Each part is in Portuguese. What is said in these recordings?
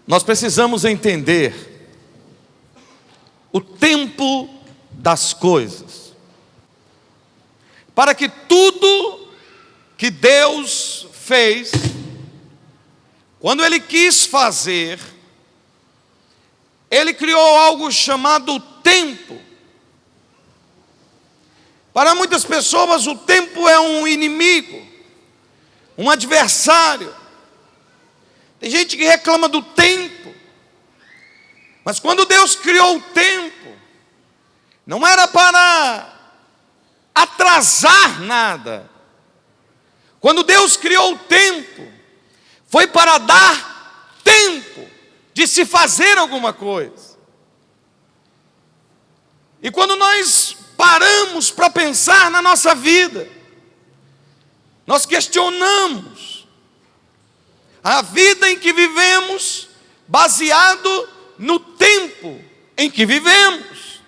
Nós precisamos entender o tempo das coisas, para que tudo que Deus fez, quando Ele quis fazer, Ele criou algo chamado tempo. Para muitas pessoas o tempo é um inimigo, um adversário. Tem gente que reclama do tempo, mas quando Deus criou o tempo, não era para atrasar nada. Quando Deus criou o tempo, foi para dar tempo de se fazer alguma coisa. E quando nós paramos para pensar na nossa vida, nós questionamos a vida em que vivemos, baseado no tempo em que vivemos.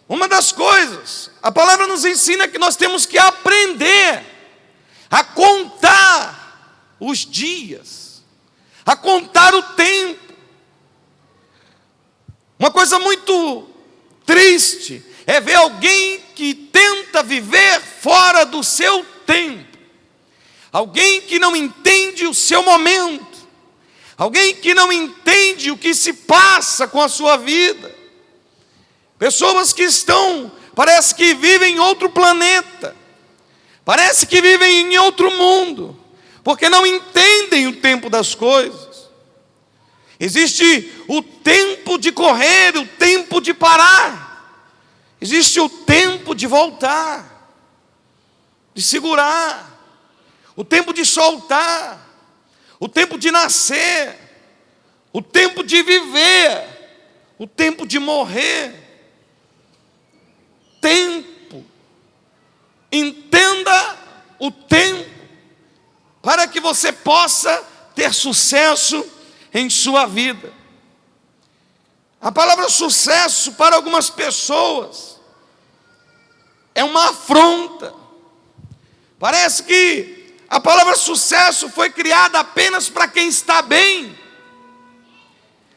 Uma das coisas, a palavra nos ensina que nós temos que aprender a contar os dias, a contar o tempo. Uma coisa muito triste é ver alguém que tenta viver fora do seu tempo, alguém que não entende o seu momento, alguém que não entende o que se passa com a sua vida. Pessoas que parece que vivem em outro planeta, parece que vivem em outro mundo, porque não entendem o tempo das coisas. Existe o tempo de correr, o tempo de parar, existe o tempo de voltar, de segurar, o tempo de soltar, o tempo de nascer, o tempo de viver, o tempo de morrer. Tempo, entenda o tempo, para que você possa ter sucesso em sua vida. A palavra sucesso para algumas pessoas é uma afronta. Parece que a palavra sucesso foi criada apenas para quem está bem.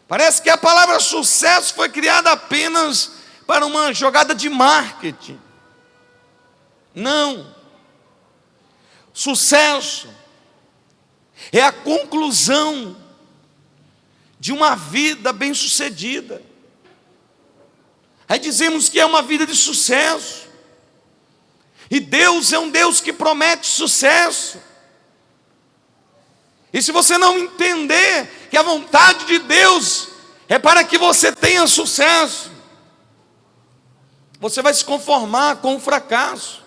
Parece que a palavra sucesso foi criada apenas para uma jogada de marketing. Não. Sucesso é a conclusão de uma vida bem-sucedida. Aí dizemos que é uma vida de sucesso. E Deus é um Deus que promete sucesso. E se você não entender que a vontade de Deus é para que você tenha sucesso, você vai se conformar com o fracasso.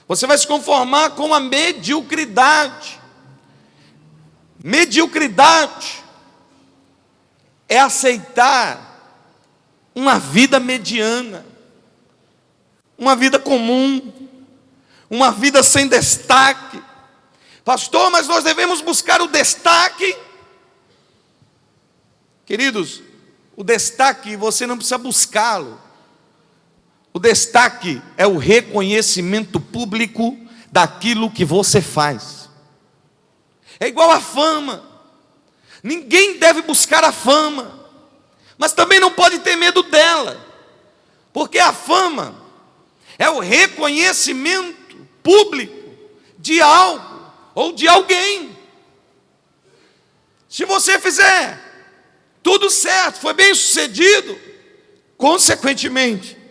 Você vai se conformar com a mediocridade. Mediocridade é aceitar uma vida mediana, uma vida comum, uma vida sem destaque. Pastor, mas nós devemos buscar o destaque. Queridos, o destaque você não precisa buscá-lo. O destaque é o reconhecimento público daquilo que você faz. É igual a fama. Ninguém deve buscar a fama, mas também não pode ter medo dela, porque a fama é o reconhecimento público de algo ou de alguém. Se você fizer tudo certo, foi bem sucedido, consequentemente,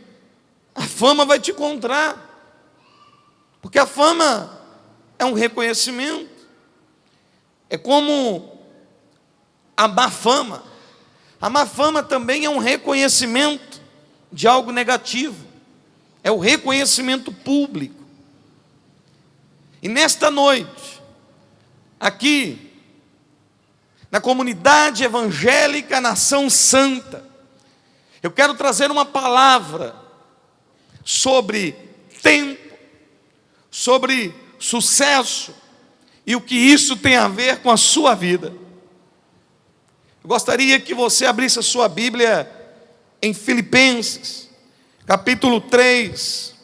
a fama vai te encontrar, porque a fama é um reconhecimento. É como a má fama. A má fama também é um reconhecimento de algo negativo. É o reconhecimento público. E nesta noite, aqui, na comunidade evangélica Nação Santa, eu quero trazer uma palavra sobre tempo, sobre sucesso e o que isso tem a ver com a sua vida. Eu gostaria que você abrisse a sua Bíblia em Filipenses, capítulo 3,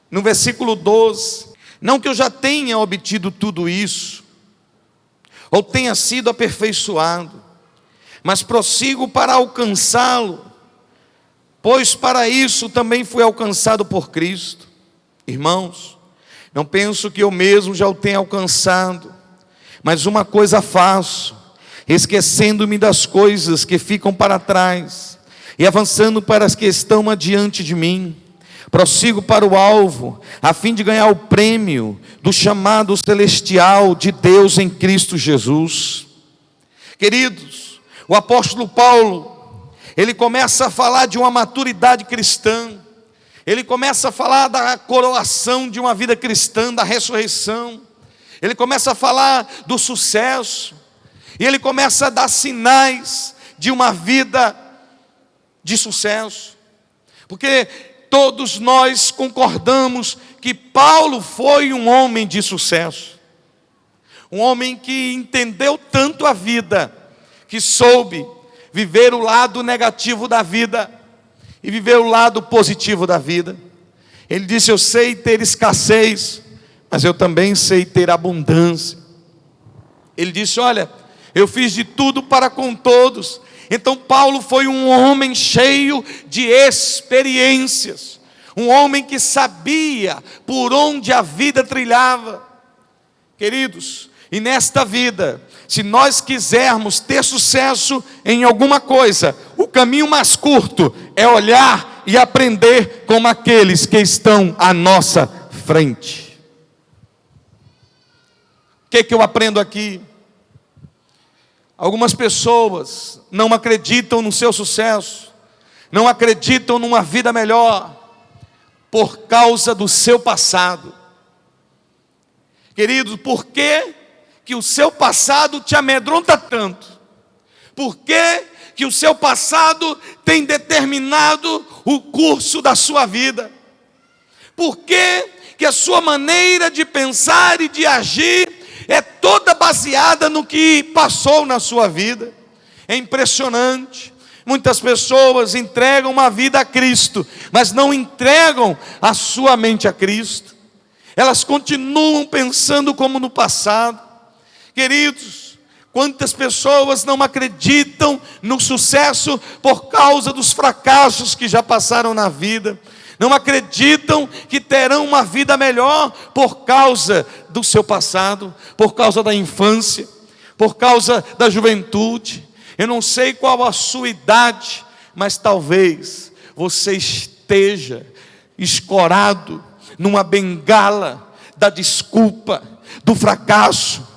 no versículo 12. Não que eu já tenha obtido tudo isso, ou tenha sido aperfeiçoado, mas prossigo para alcançá-lo, pois para isso também fui alcançado por Cristo. Irmãos, não penso que eu mesmo já o tenha alcançado, mas uma coisa faço, esquecendo-me das coisas que ficam para trás e avançando para as que estão adiante de mim, prossigo para o alvo, a fim de ganhar o prêmio do chamado celestial de Deus em Cristo Jesus. Queridos, o apóstolo Paulo, ele começa a falar de uma maturidade cristã, ele começa a falar da coroação de uma vida cristã, da ressurreição, ele começa a falar do sucesso, e ele começa a dar sinais de uma vida de sucesso, porque todos nós concordamos que Paulo foi um homem de sucesso, um homem que entendeu tanto a vida, que soube viver o lado negativo da vida e viver o lado positivo da vida. Ele disse: eu sei ter escassez, mas eu também sei ter abundância. Ele disse: olha, eu fiz de tudo para com todos. Então Paulo foi um homem cheio de experiências, um homem que sabia por onde a vida trilhava. Queridos, e nesta vida, se nós quisermos ter sucesso em alguma coisa, o caminho mais curto é olhar e aprender com aqueles que estão à nossa frente. O que eu aprendo aqui? Algumas pessoas não acreditam no seu sucesso, não acreditam numa vida melhor, por causa do seu passado. Queridos, por que o seu passado te amedronta tanto? Por que o seu passado tem determinado o curso da sua vida? Por que a sua maneira de pensar e de agir é toda baseada no que passou na sua vida? É impressionante. Muitas pessoas entregam uma vida a Cristo, mas não entregam a sua mente a Cristo. Elas continuam pensando como no passado. Queridos, quantas pessoas não acreditam no sucesso por causa dos fracassos que já passaram na vida? Não acreditam que terão uma vida melhor por causa do seu passado, por causa da infância, por causa da juventude. Eu não sei qual a sua idade, mas talvez você esteja escorado numa bengala da desculpa, do fracasso,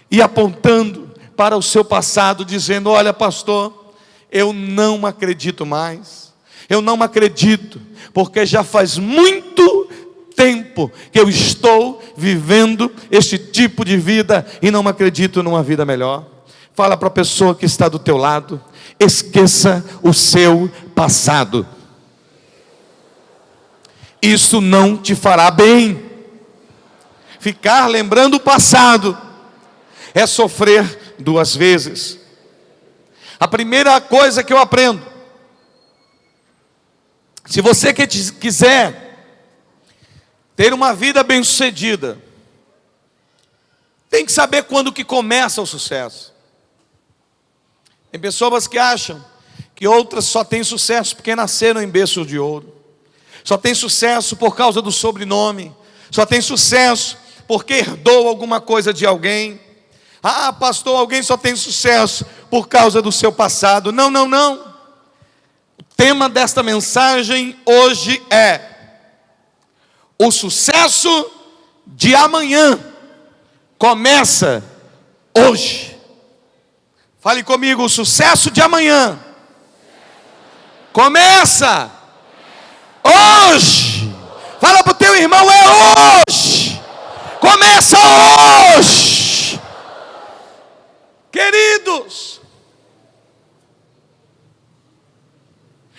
e apontando para o seu passado, dizendo: olha, pastor, eu não acredito mais, eu não acredito, porque já faz muito tempo que eu estou vivendo este tipo de vida e não acredito numa vida melhor. Fala para a pessoa que está do teu lado: esqueça o seu passado, isso não te fará bem. Ficar lembrando o passado é sofrer duas vezes. A primeira coisa que eu aprendo: se você quiser ter uma vida bem-sucedida, tem que saber quando que começa o sucesso. Tem pessoas que acham que outras só têm sucesso porque nasceram em berço de ouro, só tem sucesso por causa do sobrenome, só tem sucesso porque herdou alguma coisa de alguém. Ah, pastor, alguém só tem sucesso por causa do seu passado. Não, não, não. O tema desta mensagem hoje é: o sucesso de amanhã começa hoje. Fale comigo: o sucesso de amanhã começa hoje. Fala para o teu irmão: é hoje. Começa hoje. Queridos,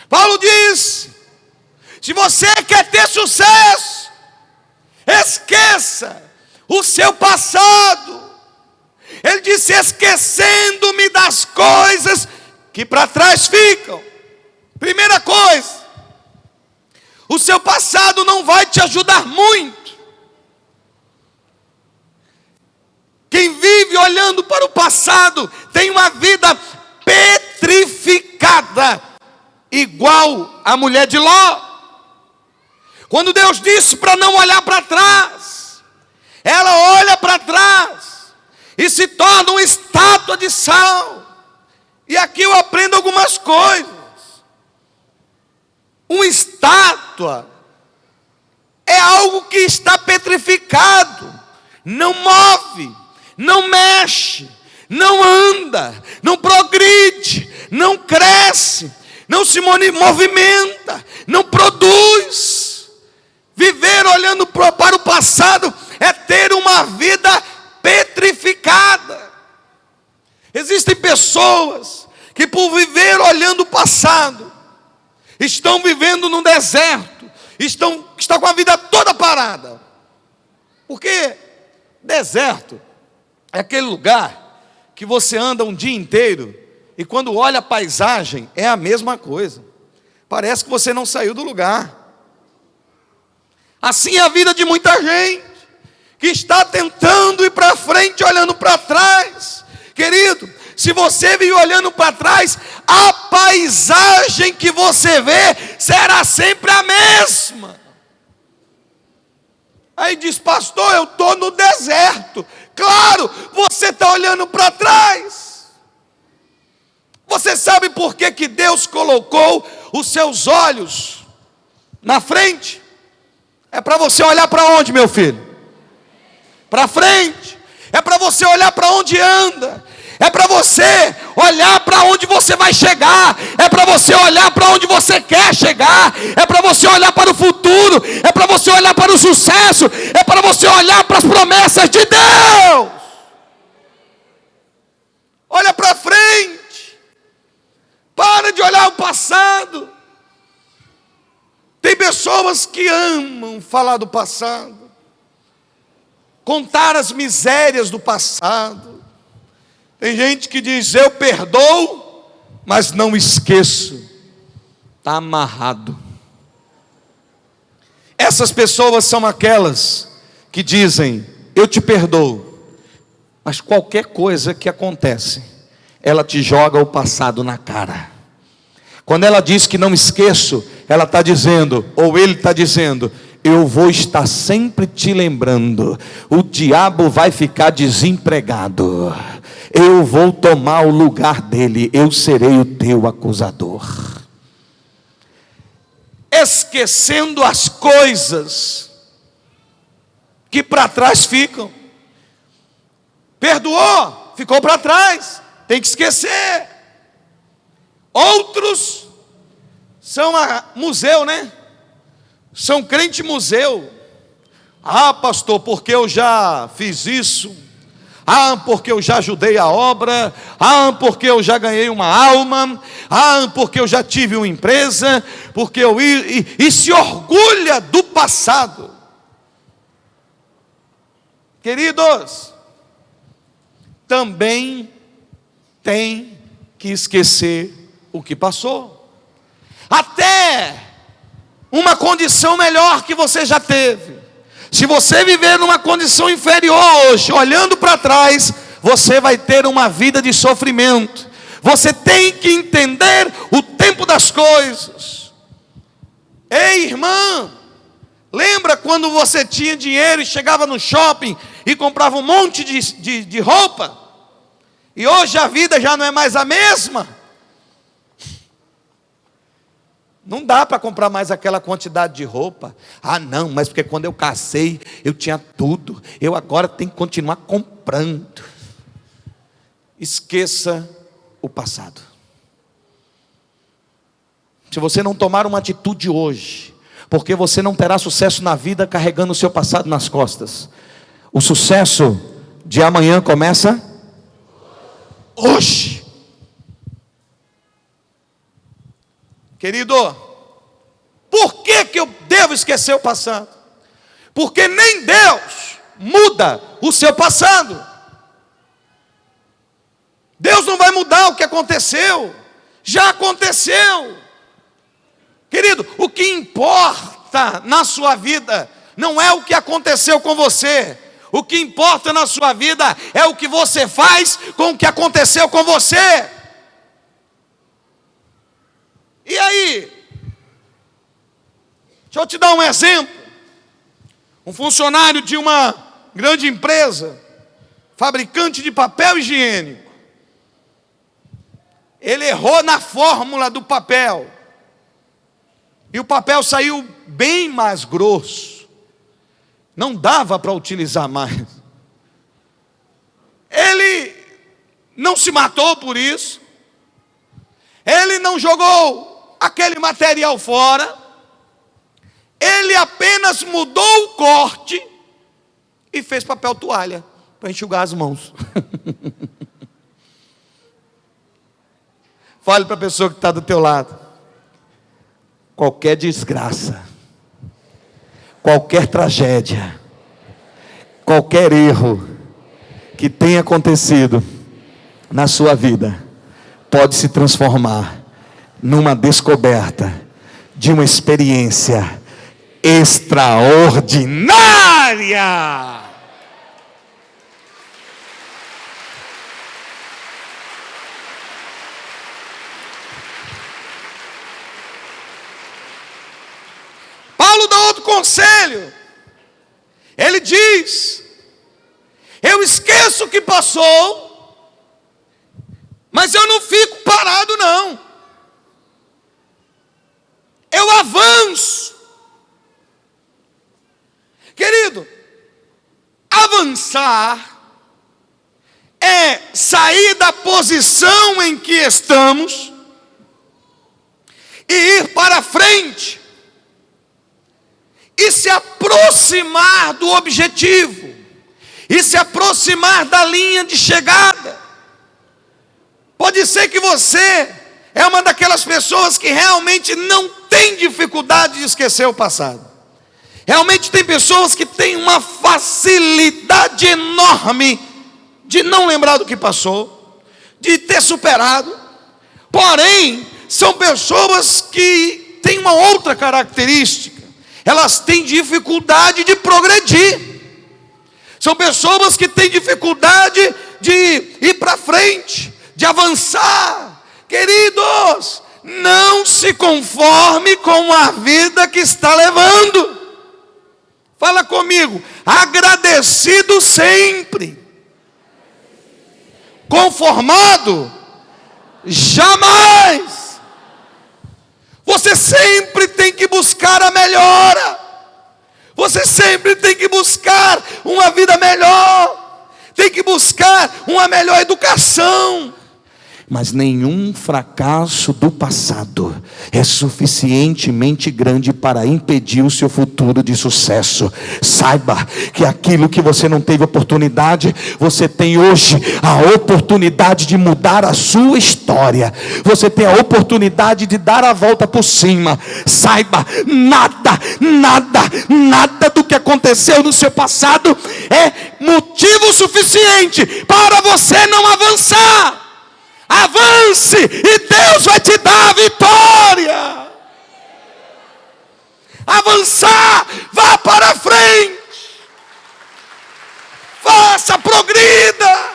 Paulo diz: se você quer ter sucesso, esqueça o seu passado. Ele disse: esquecendo-me das coisas que para trás ficam. Primeira coisa, o seu passado não vai te ajudar muito. Quem vive vive olhando para o passado tem uma vida petrificada, igual a mulher de Ló. Quando Deus disse para não olhar para trás, ela olha para trás e se torna uma estátua de sal. E aqui eu aprendo algumas coisas. Uma estátua é algo que está petrificado, não move, não mexe, não anda, não progride, não cresce, não se movimenta, não produz. Viver olhando para o passado é ter uma vida petrificada. Existem pessoas que, por viver olhando o passado, estão vivendo no deserto, estão com a vida toda parada. Porque deserto é aquele lugar que você anda um dia inteiro e quando olha a paisagem é a mesma coisa. Parece que você não saiu do lugar. Assim é a vida de muita gente que está tentando ir para frente, olhando para trás. Querido, se você vir olhando para trás, a paisagem que você vê será sempre a mesma. Aí diz, pastor, eu estou no deserto. Claro, você está olhando para trás. Você sabe por que Deus colocou os seus olhos na frente? É para você olhar para onde, meu filho? Para frente. É para você olhar para onde anda. É para você olhar para onde você vai chegar. É para você olhar para onde você quer chegar. É para você olhar para o futuro. É para você olhar para o sucesso. É para você olhar para as promessas de Deus. Olha para frente. Para de olhar o passado. Tem pessoas que amam falar do passado, contar as misérias do passado. Tem gente que diz, eu perdoo, mas não esqueço. Está amarrado. Essas pessoas são aquelas que dizem, eu te perdoo, mas qualquer coisa que acontece, ela te joga o passado na cara. Quando ela diz que não esqueço, ela está dizendo, ou ele está dizendo, eu vou estar sempre te lembrando. O diabo vai ficar desempregado. Eu vou tomar o lugar dele. Eu serei o teu acusador. Esquecendo as coisas que para trás ficam. Perdoou, ficou para trás. Tem que esquecer. Outros são museu, né? São crente museu. Ah, pastor, porque eu já fiz isso. Ah, porque eu já ajudei a obra. Ah, porque eu já ganhei uma alma. Ah, porque eu já tive uma empresa. Porque eu e se orgulha do passado. Queridos, também tem que esquecer o que passou. Até uma condição melhor que você já teve. Se você viver numa condição inferior hoje, olhando para trás, você vai ter uma vida de sofrimento. Você tem que entender o tempo das coisas. Ei, irmã, lembra quando você tinha dinheiro e chegava no shopping e comprava um monte de roupa? E hoje a vida já não é mais a mesma? Não dá para comprar mais aquela quantidade de roupa. Ah, não, mas porque quando eu casei, eu tinha tudo. Eu agora tenho que continuar comprando. Esqueça o passado. Se você não tomar uma atitude hoje, porque você não terá sucesso na vida carregando o seu passado nas costas. O sucesso de amanhã começa hoje. Querido, por que eu devo esquecer o passado? Porque nem Deus muda o seu passado. Deus não vai mudar o que aconteceu. Já aconteceu. Querido, o que importa na sua vida não é o que aconteceu com você. O que importa na sua vida é o que você faz com o que aconteceu com você. E aí? Deixa eu te dar um exemplo. Um funcionário de uma grande empresa, fabricante de papel higiênico, ele errou na fórmula do papel. E o papel saiu bem mais grosso. Não dava para utilizar mais. Ele não se matou por isso. Ele não jogou aquele material fora. Ele apenas mudou o corte e fez papel toalha para enxugar as mãos. Fale para a pessoa que está do teu lado. Qualquer desgraça, qualquer tragédia, qualquer erro que tenha acontecido na sua vida, pode se transformar numa descoberta de uma experiência extraordinária. Paulo dá outro conselho. Ele diz: eu esqueço o que passou, mas eu não fico parado não. Eu avanço. Querido, avançar é sair da posição em que estamos e ir para frente. E se aproximar do objetivo, e se aproximar da linha de chegada. Pode ser que você é uma daquelas pessoas que realmente não tem dificuldade de esquecer o passado. Realmente tem pessoas que têm uma facilidade enorme de não lembrar do que passou, de ter superado. Porém, são pessoas que têm uma outra característica. Elas têm dificuldade de progredir. São pessoas que têm dificuldade de ir para frente, de avançar. Queridos, não se conforme com a vida que está levando. Fala comigo. Agradecido sempre. Conformado? Jamais. Você sempre tem que buscar a melhora. Você sempre tem que buscar uma vida melhor. Tem que buscar uma melhor educação. Mas nenhum fracasso do passado é suficientemente grande para impedir o seu futuro de sucesso. Saiba que aquilo que você não teve oportunidade, você tem hoje a oportunidade de mudar a sua história. Você tem a oportunidade de dar a volta por cima. Saiba, nada do que aconteceu no seu passado é motivo suficiente para você não avançar. Avance e Deus vai te dar a vitória. Avançar, vá para frente. Faça, progrida.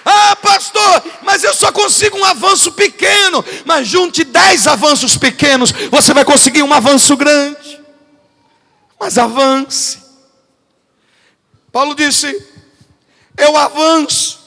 Ah, pastor, mas eu só consigo um avanço pequeno. Mas junte 10 avanços pequenos, você vai conseguir um avanço grande. Mas avance. Paulo disse: eu avanço,